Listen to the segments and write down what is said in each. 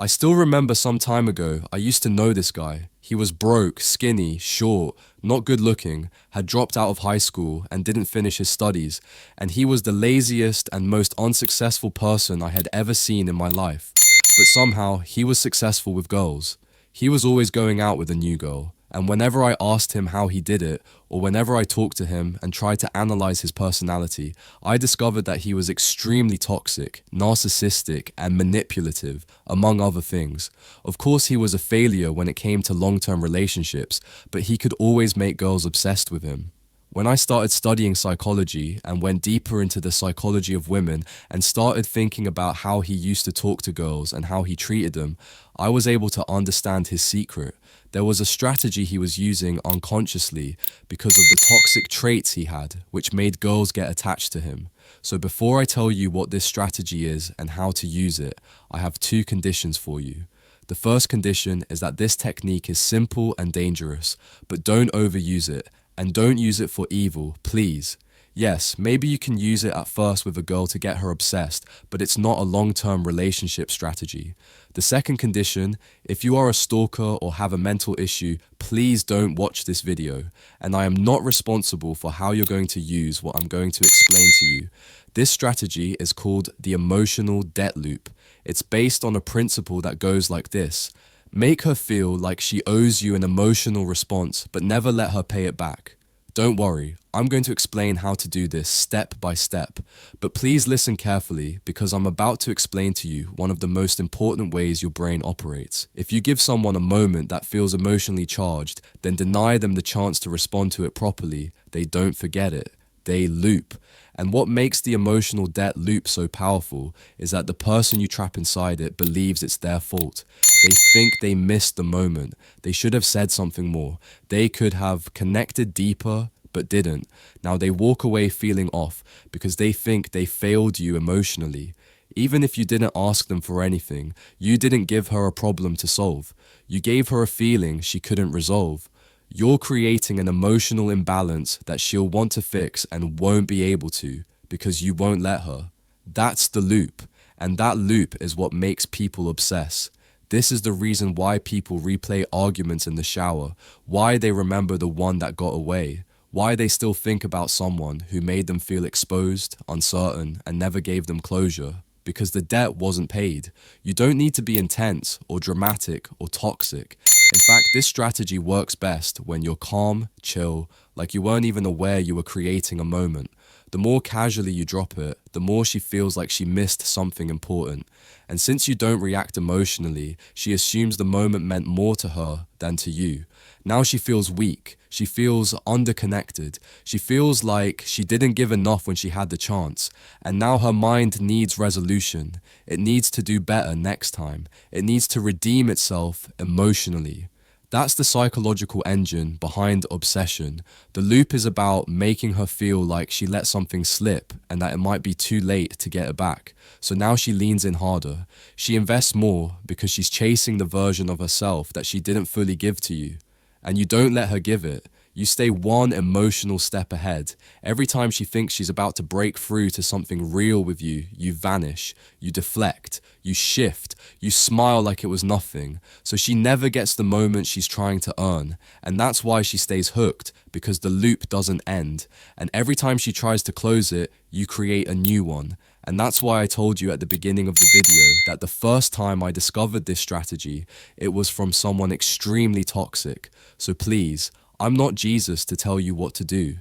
I still remember some time ago, I used to know this guy. He was broke, skinny, short, not good looking, had dropped out of high school and didn't finish his studies, and he was the laziest and most unsuccessful person I had ever seen in my life. But somehow, he was successful with girls. He was always going out with a new girl, and whenever I asked him how he did it, or whenever I talked to him and tried to analyze his personality, I discovered that he was extremely toxic, narcissistic, and manipulative, among other things. Of course, he was a failure when it came to long-term relationships, but he could always make girls obsessed with him. When I started studying psychology and went deeper into the psychology of women and started thinking about how he used to talk to girls and how he treated them, I was able to understand his secret. There was a strategy he was using unconsciously because of the toxic traits he had, which made girls get attached to him. So before I tell you what this strategy is and how to use it, I have two conditions for you. The first condition is that this technique is simple and dangerous, but don't overuse it. And don't use it for evil, please. Yes, maybe you can use it at first with a girl to get her obsessed, but it's not a long-term relationship strategy. The second condition, if you are a stalker or have a mental issue, please don't watch this video. And I am not responsible for how you're going to use what I'm going to explain to you. This strategy is called the emotional debt loop. It's based on a principle that goes like this. Make her feel like she owes you an emotional response, but never let her pay it back. Don't worry, I'm going to explain how to do this step by step, but please listen carefully because I'm about to explain to you one of the most important ways your brain operates. If you give someone a moment that feels emotionally charged, then deny them the chance to respond to it properly, they don't forget it. They loop. And what makes the emotional debt loop so powerful is that the person you trap inside it believes it's their fault. They think they missed the moment. They should have said something more. They could have connected deeper, but didn't. Now they walk away feeling off because they think they failed you emotionally. Even if you didn't ask them for anything, you didn't give her a problem to solve. You gave her a feeling she couldn't resolve. You're creating an emotional imbalance that she'll want to fix and won't be able to because you won't let her. That's the loop, and that loop is what makes people obsess. This is the reason why people replay arguments in the shower, why they remember the one that got away, why they still think about someone who made them feel exposed, uncertain, and never gave them closure. Because the debt wasn't paid. You don't need to be intense or dramatic or toxic. In fact, this strategy works best when you're calm, chill, like you weren't even aware you were creating a moment. The more casually you drop it, the more she feels like she missed something important. And since you don't react emotionally, she assumes the moment meant more to her than to you. Now she feels weak. She feels underconnected. She feels like she didn't give enough when she had the chance. And now her mind needs resolution. It needs to do better next time. It needs to redeem itself emotionally. That's the psychological engine behind obsession. The loop is about making her feel like she let something slip and that it might be too late to get it back. So now she leans in harder. She invests more because she's chasing the version of herself that she didn't fully give to you. And you don't let her give it. You stay one emotional step ahead. Every time she thinks she's about to break through to something real with you, you vanish, you deflect, you shift, you smile like it was nothing. So she never gets the moment she's trying to earn. And that's why she stays hooked, because the loop doesn't end. And every time she tries to close it, you create a new one. And that's why I told you at the beginning of the video that the first time I discovered this strategy, it was from someone extremely toxic. So please, I'm not Jesus to tell you what to do.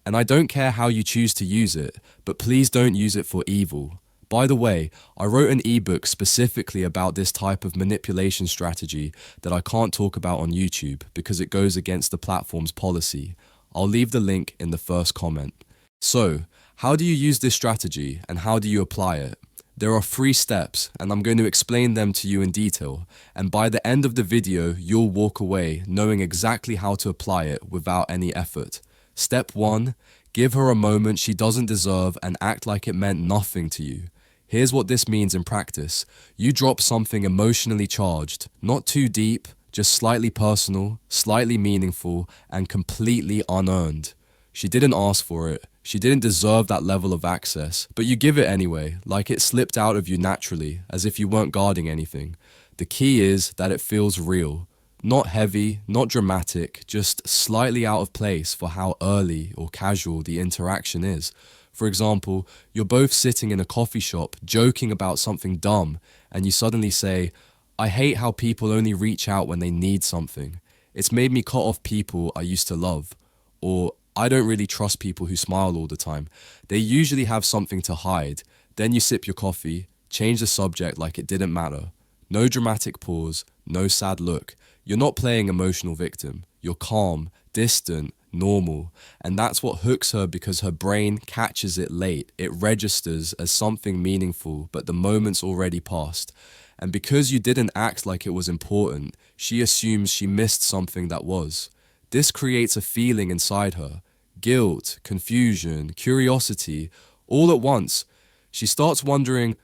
And I don't care how you choose to use it, but please don't use it for evil. By the way, I wrote an ebook specifically about this type of manipulation strategy that I can't talk about on YouTube because it goes against the platform's policy. I'll leave the link in the first comment. So, how do you use this strategy and how do you apply it? There are 3 steps and I'm going to explain them to you in detail, and by the end of the video you'll walk away knowing exactly how to apply it without any effort. Step 1. Give her a moment she doesn't deserve and act like it meant nothing to you. Here's what this means in practice. You drop something emotionally charged, not too deep, just slightly personal, slightly meaningful, and completely unearned. She didn't ask for it. She didn't deserve that level of access, but you give it anyway, like it slipped out of you naturally, as if you weren't guarding anything. The key is that it feels real. Not heavy, not dramatic, just slightly out of place for how early or casual the interaction is. For example, you're both sitting in a coffee shop joking about something dumb, and you suddenly say, "I hate how people only reach out when they need something. It's made me cut off people I used to love." Or, "I don't really trust people who smile all the time. They usually have something to hide." Then you sip your coffee, change the subject like it didn't matter. No dramatic pause, no sad look. You're not playing emotional victim. You're calm, distant, normal. And that's what hooks her because her brain catches it late. It registers as something meaningful, but the moment's already passed. And because you didn't act like it was important, she assumes she missed something that was. This creates a feeling inside her. Guilt, confusion, curiosity, all at once. She starts wondering,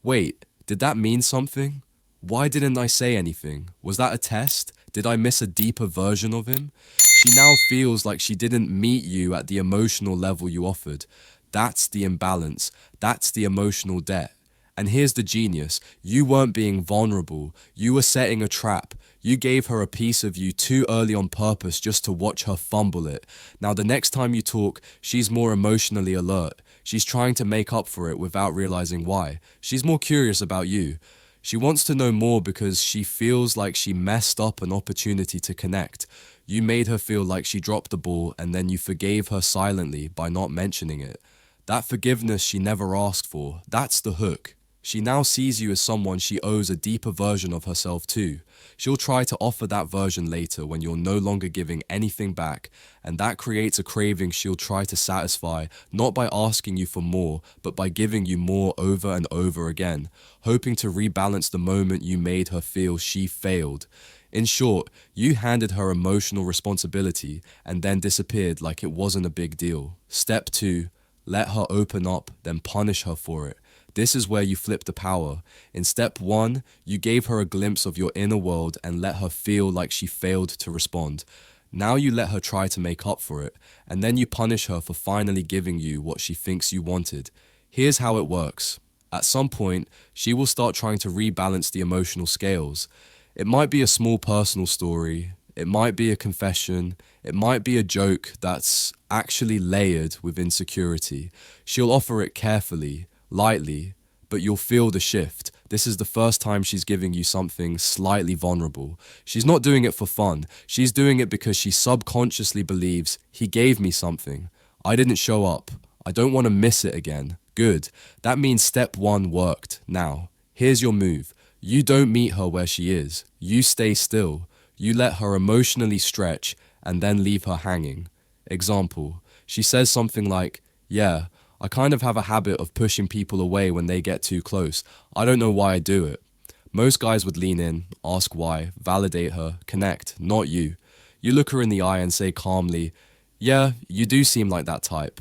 wait, did that mean something? Why didn't I say anything? Was that a test? Did I miss a deeper version of him? She now feels like she didn't meet you at the emotional level you offered. That's the imbalance. That's the emotional debt. And here's the genius. You weren't being vulnerable. You were setting a trap. You gave her a piece of you too early on purpose just to watch her fumble it. Now the next time you talk, she's more emotionally alert. She's trying to make up for it without realizing why. She's more curious about you. She wants to know more because she feels like she messed up an opportunity to connect. You made her feel like she dropped the ball and then you forgave her silently by not mentioning it. That forgiveness she never asked for, that's the hook. She now sees you as someone she owes a deeper version of herself to. She'll try to offer that version later when you're no longer giving anything back, and that creates a craving she'll try to satisfy, not by asking you for more, but by giving you more over and over again, hoping to rebalance the moment you made her feel she failed. In short, you handed her emotional responsibility and then disappeared like it wasn't a big deal. Step 2, let her open up, then punish her for it. This is where you flip the power. In step 1, you gave her a glimpse of your inner world and let her feel like she failed to respond. Now you let her try to make up for it, and then you punish her for finally giving you what she thinks you wanted. Here's how it works. At some point, she will start trying to rebalance the emotional scales. It might be a small personal story, it might be a confession, it might be a joke that's actually layered with insecurity. She'll offer it carefully, lightly, but you'll feel the shift. This is the first time she's giving you something slightly vulnerable. She's not doing it for fun. She's doing it because she subconsciously believes, he gave me something. I didn't show up. I don't want to miss it again. Good. That means step 1 worked. Now, here's your move. You don't meet her where she is. You stay still. You let her emotionally stretch and then leave her hanging. Example, she says something like, "Yeah, I kind of have a habit of pushing people away when they get too close. I don't know why I do it." Most guys would lean in, ask why, validate her, connect, not you. You look her in the eye and say calmly, "Yeah, you do seem like that type."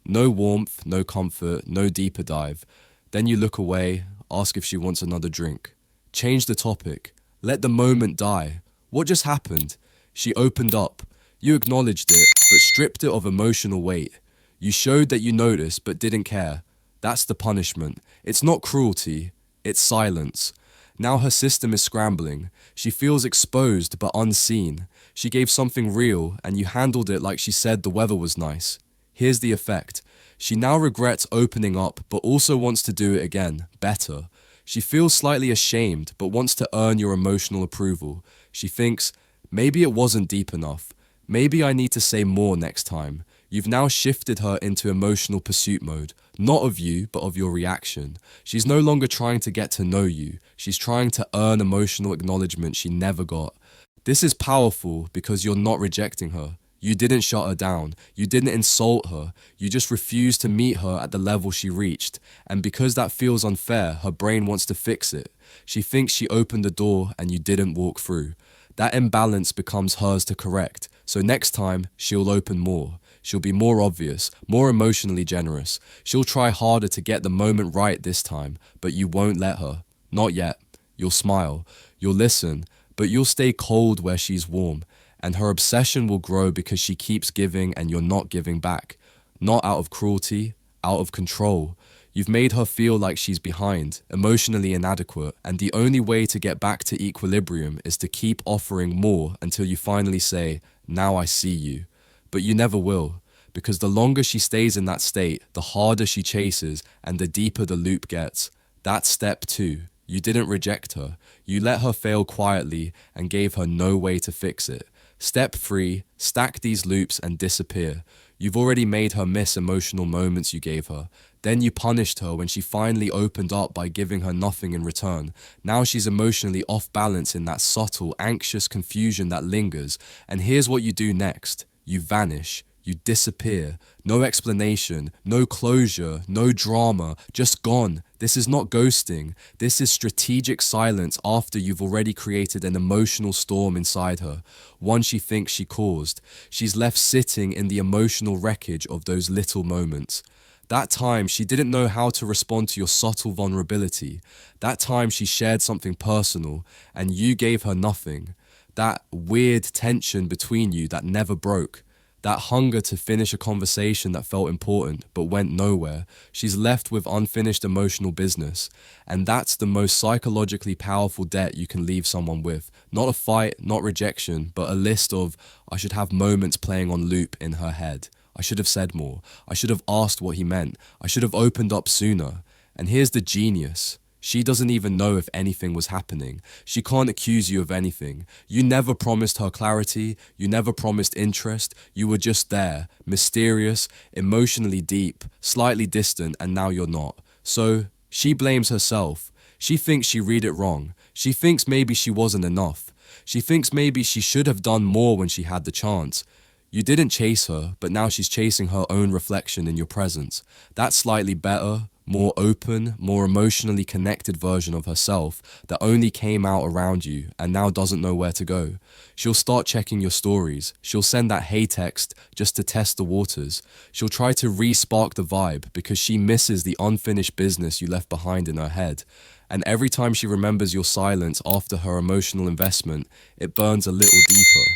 No warmth, no comfort, no deeper dive. Then you look away, ask if she wants another drink. Change the topic. Let the moment die. What just happened? She opened up. You acknowledged it, but stripped it of emotional weight. You showed that you noticed but didn't care. That's the punishment. It's not cruelty, it's silence. Now her system is scrambling. She feels exposed but unseen. She gave something real and you handled it like she said the weather was nice. Here's the effect. She now regrets opening up but also wants to do it again, better. She feels slightly ashamed but wants to earn your emotional approval. She thinks, maybe it wasn't deep enough. Maybe I need to say more next time. You've now shifted her into emotional pursuit mode, not of you, but of your reaction. She's no longer trying to get to know you. She's trying to earn emotional acknowledgement she never got. This is powerful because you're not rejecting her. You didn't shut her down. You didn't insult her. You just refused to meet her at the level she reached. And because that feels unfair, her brain wants to fix it. She thinks she opened the door and you didn't walk through. That imbalance becomes hers to correct. So next time, she'll open more. She'll be more obvious, more emotionally generous. She'll try harder to get the moment right this time, but you won't let her. Not yet. You'll smile. You'll listen, but you'll stay cold where she's warm. And her obsession will grow because she keeps giving and you're not giving back. Not out of cruelty, out of control. You've made her feel like she's behind, emotionally inadequate, and the only way to get back to equilibrium is to keep offering more until you finally say, "Now I see you." But you never will, because the longer she stays in that state, the harder she chases and the deeper the loop gets. That's step 2. You didn't reject her. You let her fail quietly and gave her no way to fix it. Step 3, stack these loops and disappear. You've already made her miss emotional moments you gave her. Then you punished her when she finally opened up by giving her nothing in return. Now she's emotionally off balance in that subtle, anxious confusion that lingers. And here's what you do next. You vanish. You disappear. No explanation, no closure, no drama, just gone. This is not ghosting. This is strategic silence after you've already created an emotional storm inside her, one she thinks she caused. She's left sitting in the emotional wreckage of those little moments. That time she didn't know how to respond to your subtle vulnerability. That time she shared something personal and you gave her nothing. That weird tension between you that never broke. That hunger to finish a conversation that felt important but went nowhere. She's left with unfinished emotional business. And that's the most psychologically powerful debt you can leave someone with. Not a fight, not rejection, but a list of, "I should have moments" playing on loop in her head. "I should have said more. I should have asked what he meant. I should have opened up sooner." And here's the genius. She doesn't even know if anything was happening. She can't accuse you of anything. You never promised her clarity. You never promised interest. You were just there, mysterious, emotionally deep, slightly distant, and now you're not. So she blames herself. She thinks she read it wrong. She thinks maybe she wasn't enough. She thinks maybe she should have done more when she had the chance. You didn't chase her, but now she's chasing her own reflection in your presence. That slightly better, more open, more emotionally connected version of herself that only came out around you and now doesn't know where to go. She'll start checking your stories. She'll send that "hey" text just to test the waters. She'll try to re-spark the vibe because she misses the unfinished business you left behind in her head. And every time she remembers your silence after her emotional investment, it burns a little deeper.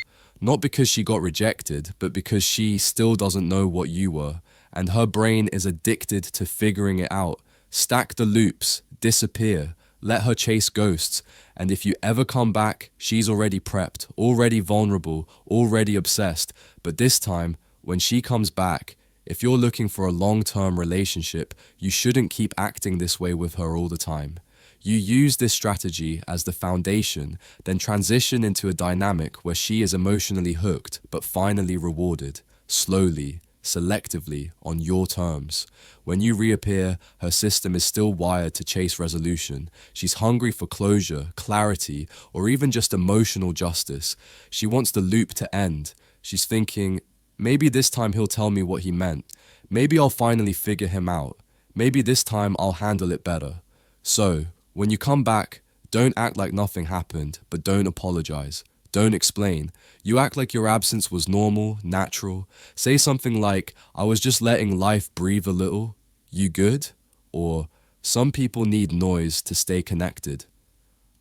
Not because she got rejected, but because she still doesn't know what you were. And her brain is addicted to figuring it out. Stack the loops, disappear, let her chase ghosts, and if you ever come back, she's already prepped, already vulnerable, already obsessed. But this time, when she comes back, if you're looking for a long-term relationship, you shouldn't keep acting this way with her all the time. You use this strategy as the foundation, then transition into a dynamic where she is emotionally hooked, but finally rewarded, slowly, selectively, on your terms. When you reappear, her system is still wired to chase resolution. She's hungry for closure, clarity, or even just emotional justice. She wants the loop to end. She's thinking, maybe this time he'll tell me what he meant. Maybe I'll finally figure him out. Maybe this time I'll handle it better. So, when you come back, don't act like nothing happened, but don't apologize. Don't explain. You act like your absence was normal, natural. Say something like, "I was just letting life breathe a little. You good?" Or, "Some people need noise to stay connected."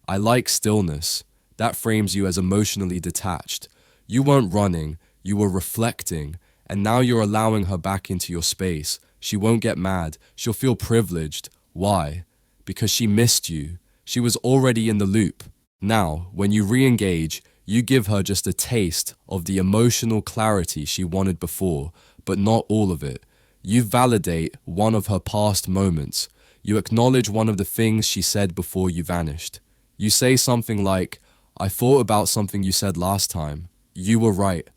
I like stillness. That frames you as emotionally detached. You weren't running, you were reflecting, and now you're allowing her back into your space. She won't get mad. She'll feel privileged. Why? Because she missed you. She was already in the loop. Now, when you re-engage, you give her just a taste of the emotional clarity she wanted before, but not all of it. You validate one of her past moments. You acknowledge one of the things she said before you vanished. You say something like, "I thought about something you said last time. You were right."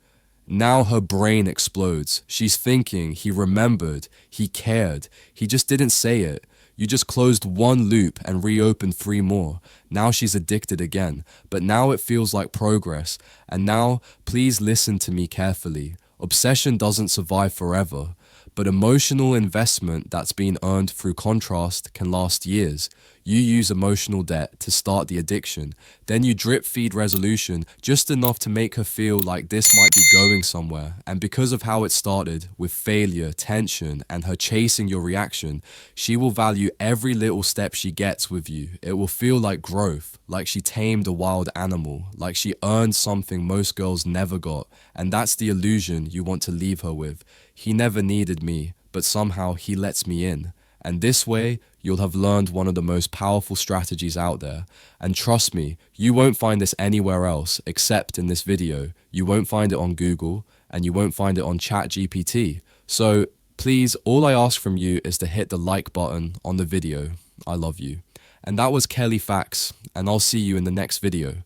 Now her brain explodes. She's thinking, he remembered, he cared, he just didn't say it. You just closed one loop and reopened 3 more. Now she's addicted again, but now it feels like progress. And now, please listen to me carefully. Obsession doesn't survive forever, but emotional investment that's been earned through contrast can last years. You use emotional debt to start the addiction. Then you drip feed resolution just enough to make her feel like this might be going somewhere. And because of how it started, with failure, tension, and her chasing your reaction, she will value every little step she gets with you. It will feel like growth, like she tamed a wild animal, like she earned something most girls never got. And that's the illusion you want to leave her with. He never needed me, but somehow he lets me in. And this way, you'll have learned one of the most powerful strategies out there. And trust me, you won't find this anywhere else except in this video. You won't find it on Google, and you won't find it on ChatGPT. So please, all I ask from you is to hit the like button on the video. I love you. And that was Kelley Facts, and I'll see you in the next video.